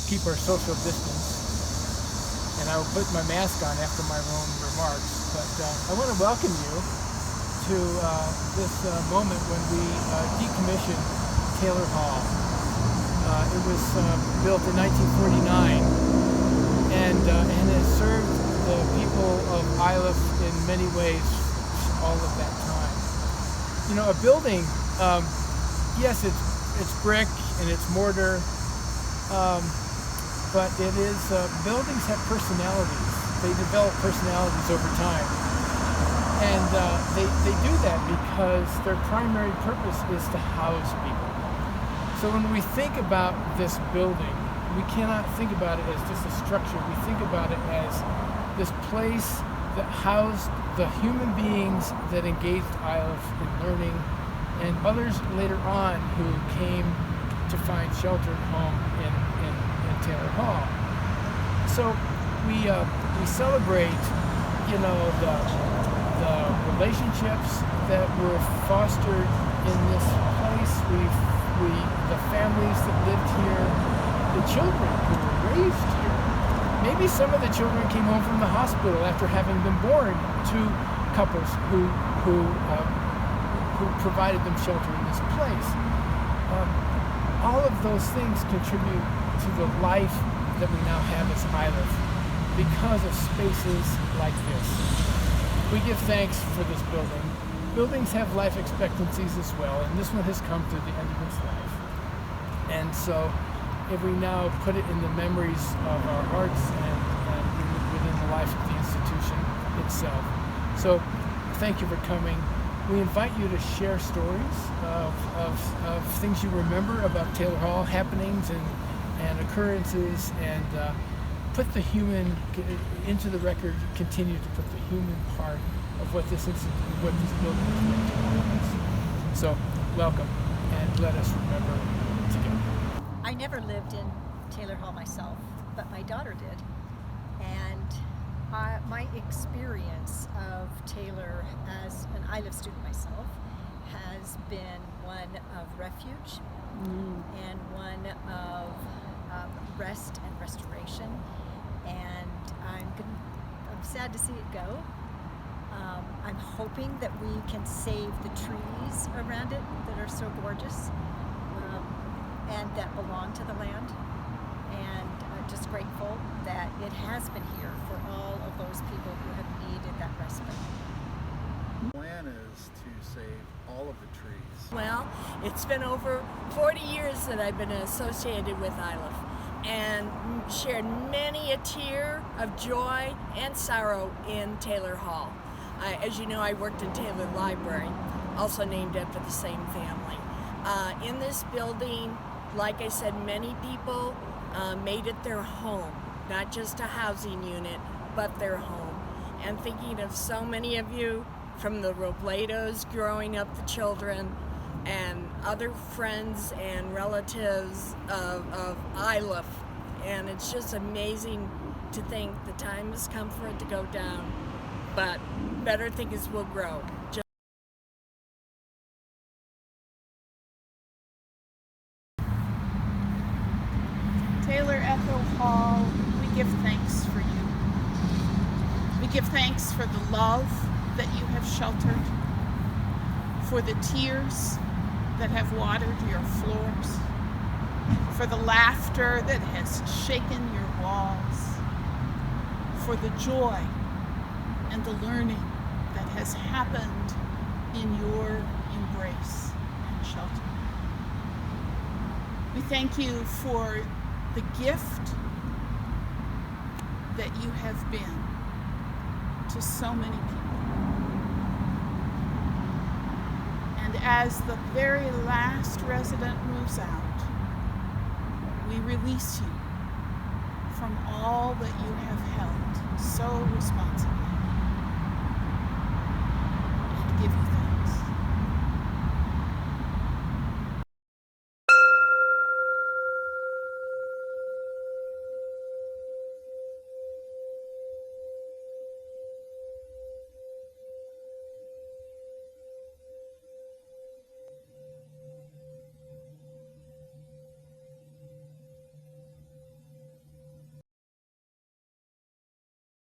keep our social distance, and I will put my mask on after my own remarks. But I want to welcome you to this moment when we decommissioned Taylor Hall. It was built in 1949 and has served the people of Iliff in many ways all of that time. You know, a building, yes, it's brick and it's mortar, but it is, buildings have personalities. They develop personalities over time. And they do that because their primary purpose is to house people. So when we think about this building, we cannot think about it as just a structure. We think about it as this place that housed the human beings that engaged Iliff in learning, and others later on who came to find shelter and home in Taylor Hall. So we celebrate, you know, the relationships that were fostered in this place. The families that lived here, the children who were raised here. Maybe some of the children came home from the hospital after having been born to couples who provided them shelter in this place. All of those things contribute to the life that we now have as Iliff because of spaces like this. We give thanks for this building. Buildings have life expectancies as well, and this one has come to the end of its life. And so if we now put it in the memories of our hearts and within the life of the institution itself. So thank you for coming. We invite you to share stories of things you remember about Taylor Hall, happenings and occurrences, and put the human into the record, continue to put the human part of what this building is meant to be. So welcome, and let us remember together. I never lived in Taylor Hall myself, but my daughter did. And my experience of Taylor as an Iliff student myself has been one of refuge and one of rest and restoration. And I'm sad to see it go. I'm hoping that we can save the trees around it that are so gorgeous and that belong to the land. And I'm just grateful that it has been here for all of those people who have needed that respite. The plan is to save all of the trees. Well, it's been over 40 years that I've been associated with Iliff and shared many a tear of joy and sorrow in Taylor Hall. As you know, I worked in Taylor Library, also named after the same family. In this building, like I said, many people made it their home, not just a housing unit, but their home. And thinking of so many of you from the Robledos growing up the children, and other friends and relatives of Iliff. And it's just amazing to think the time has come for it to go down, but better things will grow. Taylor Ethell Hall, we give thanks for you. We give thanks for the love that you have sheltered, for the tears that have watered your floors, for the laughter that has shaken your walls, for the joy and the learning that has happened in your embrace and shelter. We thank you for the gift that you have been to so many people. And as the very last resident moves out, we release you from all that you have held so responsibly and give you